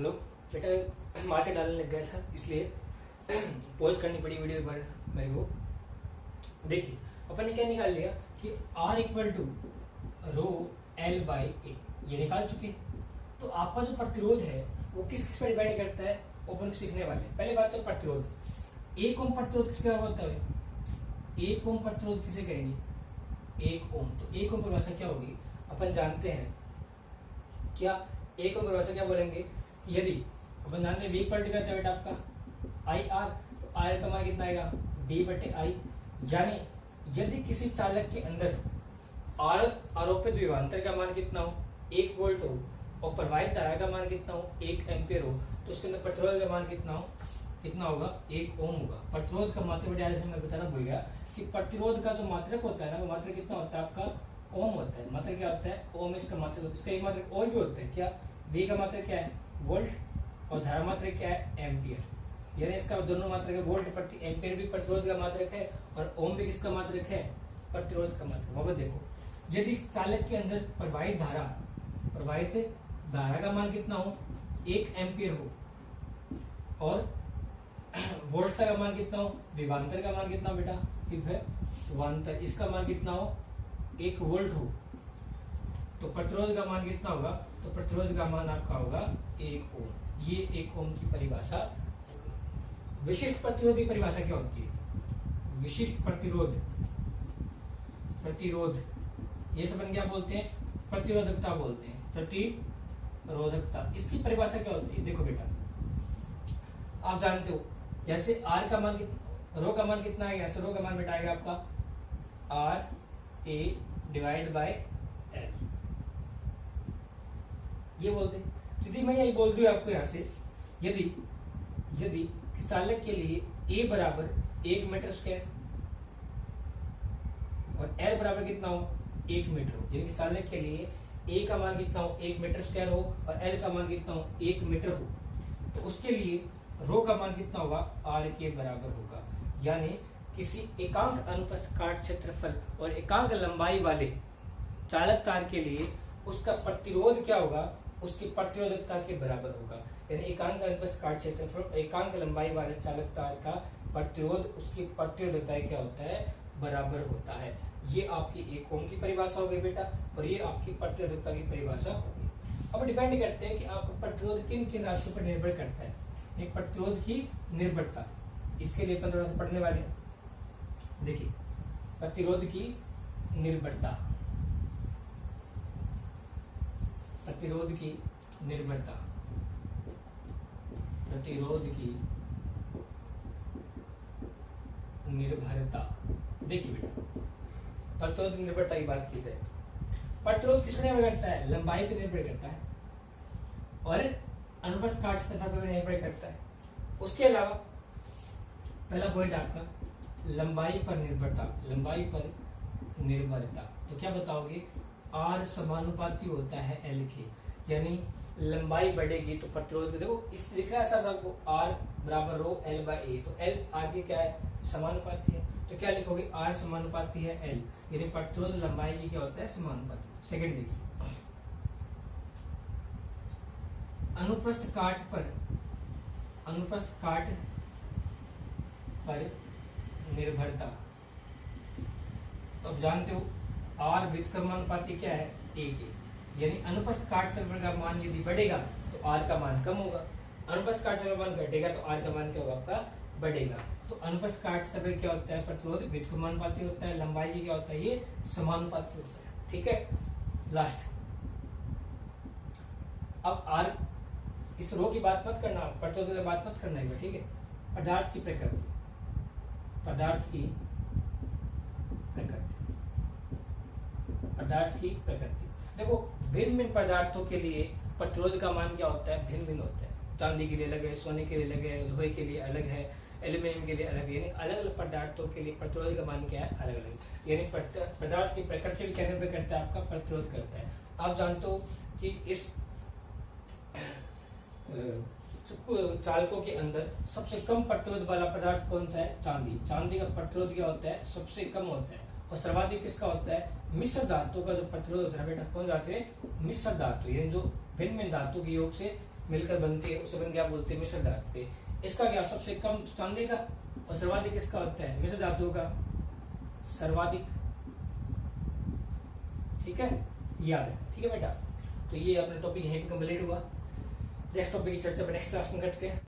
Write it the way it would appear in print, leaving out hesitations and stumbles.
Hello बेटा, market डालने लग गया था इसलिए पॉज करनी पड़ी वीडियो एक बार मेरे को। देखिए अपन ने क्या निकाल लिया कि R equal to rho L by A, ये निकाल चुके। तो आपका जो प्रतिरोध है वो किस किस पर डिपेंड करता है ओपन सीखने वाले। पहली बात तो प्रतिरोध, 1 ओम प्रतिरोध किसका होता है? 1 ओम प्रतिरोध किसे कहेंगे? 1 ओम। तो 1 ओम परिभाषा क्या होगी अपन जानते हैं क्या? 1 ओम परिभाषा क्या बोलेंगे? यदि अपन जानते हैं वेग पलट करता है बेटा आपका आई आर, तो आर का मान कितना आएगा? डी बटे आई। यानी यदि किसी चालक के अंदर आरोपित विभवांतर का मान कितना हो? 1 वोल्ट हो और प्रवाहित धारा का मान कितना हो? 1 एम्पियर हो, तो उसके अंदर प्रतिरोध का मान कितना हो? कितना होगा? 1 ओम होगा। प्रतिरोध का मात्रक मैं बताना भूल गया कि प्रतिरोध का जो मात्रक होता है ना, वो मात्रक कितना होता है आपका? ओम होता है। मात्रक क्या होता है? ओम इसका मात्रक होता है। इसका एक मात्रक और भी होता है क्या? वी का मात्रक क्या है? वोल्ट, और धारा मात्रक क्या है? एम्पियर। यानी इसका दोनों मात्रक है। वोल्ट प्रति एम्पियर भी प्रतिरोध का मात्रक है और ओम भी किसका मात्रक है? प्रतिरोध का मात्रक। वापस देखो, यदि चालक के अंदर प्रवाहित धारा का मान कितना हो? 1 एम्पियर हो और वोल्ट का मान कितना हो? विभवांतर का मान कितना हो बेटा? विभवांतर, इसका मान कितना हो? 1 वोल्ट हो, तो प्रतिरोध का मान कितना होगा? तो प्रतिरोध का मान आपका होगा 1 ओम। ये 1 ओम की परिभाषा। विशिष्ट प्रतिरोध की परिभाषा क्या होती है? विशिष्ट प्रतिरोध ये सब क्या बोलते हैं? प्रतिरोधकता बोलते हैं। प्रतिरोधकता, इसकी परिभाषा क्या होती है? देखो बेटा, आप जानते हो जैसे आर का मान रो का मान कितना है? ऐसे रो का मान बेटा आएगा आपका R A divide by L, ये बोलते हैं। यदि मैं यही बोल दूं आपको यहां से, यदि चालक के लिए ए बराबर 1 मीटर स्क्वायर और एल बराबर कितना हो? 1 मीटर हो, यानी कि चालक के लिए ए का मान कितना हो? 1 मीटर स्क्वायर हो और एल का मान कितना हो? 1 मीटर हो, तो उसके लिए रो का मान कितना होगा? आर के बराबर होगा। यानी किसी एकांक अनुप्रस्थ काट क्षेत्रफल और एकांक लंबाई वाले चालक तार के लिए उसका प्रतिरोध क्या होगा? उसकी प्रतिरोधकता के बराबर होगा। यानी एकांक अनुप्रस्थ काट क्षेत्रफल, एकांक लंबाई वाले चालक तार का प्रतिरोध उसकी प्रतिरोधकता क्या होता है? बराबर होता है। ये आपकी 1 ओम की परिभाषा हो गई बेटा, और ये आपकी प्रतिरोधकता की परिभाषा होगी। अब डिपेंड करते हैं कि आपका प्रतिरोध किन किन राशियों पर निर्भर करता है। एक प्रतिरोध की निर्भरता, इसके लिए अपन थोड़ा सा पढ़ने वाले हैं। देखिए, प्रतिरोध की निर्भरता, प्रतिरोध की निर्भरता, प्रतिरोध की निर्भरता। देखिए बेटा, प्रतिरोध की निर्भरता की बात की जाए, प्रतिरोध किस पर निर्भर करता है? लंबाई पर निर्भर करता है और अनुप्रस्थ काट क्षेत्रफल पर निर्भर करता है। उसके अलावा पहला पॉइंट आपका लंबाई पर निर्भरता। लंबाई पर निर्भरता तो क्या बताओगे? आर समानुपाती होता है एल के, यानी लंबाई बढ़ेगी तो प्रतिरोध, देखो इस लिख रहा है सब आपको आर बराबर रो एल बाई ए, तो एल आर की क्या है? समानुपाती है, तो क्या लिखोगे? आर समानुपाती है एल, यानी प्रतिरोध लंबाई की क्या होता है? समानुपाती। सेकंड देखिए, अनुप्रस्थ काट पर निर्भरता। तो अब जानते हो आर व्युत्क्रमानुपाती क्या है? ए के, यानी अनुप्रस्थ काट क्षेत्रफल का मान यदि बढ़ेगा तो आर का मान कम होगा, अनुप्रस्थ काट क्षेत्रफल का मान घटेगा तो आर का मान क्या होगा? आपका बढ़ेगा। तो अनुप्रस्थ काट क्षेत्रफल क्या होता है? प्रतिरोध व्युत्क्रमानुपाती होता है, लंबाई की क्या होता है? ये समानुपाती होता है। ठीक है, लास्ट। अब आर, इस रो की बात मत करना, प्रतिरोध की बात मत करना है, ठीक है। पदार्थ की प्रकृति, पदार्थ की प्रकृति। देखो, भिन्न भिन्न पदार्थों के लिए प्रतिरोध का मान क्या होता है? भिन्न भिन्न होता है। चांदी के लिए अलग है, सोने के लिए अलग है, लोहे के लिए अलग है, एल्यूमिनियम के लिए अलग है, यानी अलग अलग पदार्थों के लिए प्रतिरोध का मान क्या है? अलग अलग। यानी पदार्थ की प्रकृति क्या निर्भर करता है? आपका प्रतिरोध करता है। आप जानते हो कि इस चालकों के अंदर सबसे कम प्रतिरोध वाला पदार्थ कौन सा है? चांदी। चांदी का प्रतिरोध क्या होता है? सबसे कम होता है। और सर्वाधिक किसका होता है? मिश्र धातु का जो प्रतिरोध होता है बेटा, कौन जाते हैं? मिश्र धातु, यानी जो भिन्न भिन्न धातु के योग से मिलकर बनते हैं उसे अपन क्या बोलते हैं, मिश्र धातु। इसका क्या सबसे कम चांदी का और सर्वाधिक किसका होता है, मिश्र धातुओं का सर्वाधिक। ठीक है, याद है, ठीक है बेटा। तो ये अपना टॉपिक यहीं पे कंप्लीट हुआ। नेक्स्ट टॉपिक की चर्चा नेक्स्ट क्लास में करते हैं।